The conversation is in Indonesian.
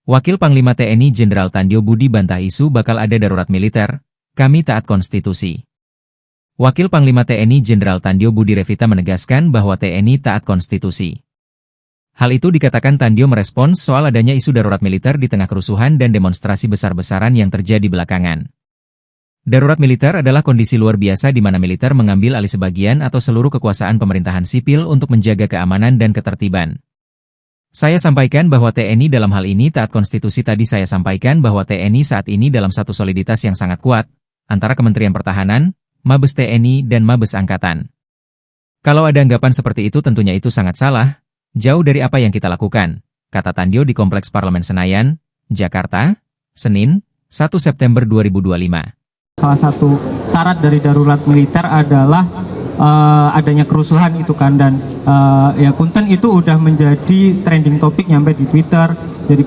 Wakil Panglima TNI Jenderal Tandjo Budi bantah isu bakal ada darurat militer, kami taat konstitusi. Wakil Panglima TNI Jenderal Tandjo Budi Revita menegaskan bahwa TNI taat konstitusi. Hal itu dikatakan Tandjo merespons soal adanya isu darurat militer di tengah kerusuhan dan demonstrasi besar-besaran yang terjadi belakangan. Darurat militer adalah kondisi luar biasa di mana militer mengambil alih sebagian atau seluruh kekuasaan pemerintahan sipil untuk menjaga keamanan dan ketertiban. Saya sampaikan bahwa TNI dalam hal ini taat konstitusi. Tadi saya sampaikan bahwa TNI saat ini dalam satu soliditas yang sangat kuat, antara Kementerian Pertahanan, Mabes TNI dan Mabes Angkatan. Kalau ada anggapan seperti itu tentunya itu sangat salah, jauh dari apa yang kita lakukan, kata Tandjo di Kompleks Parlemen Senayan, Jakarta, Senin, 1 September 2025. Salah satu syarat dari darurat militer adalah adanya kerusuhan itu kan, dan ya punten itu udah menjadi trending topik nyampe di Twitter, jadi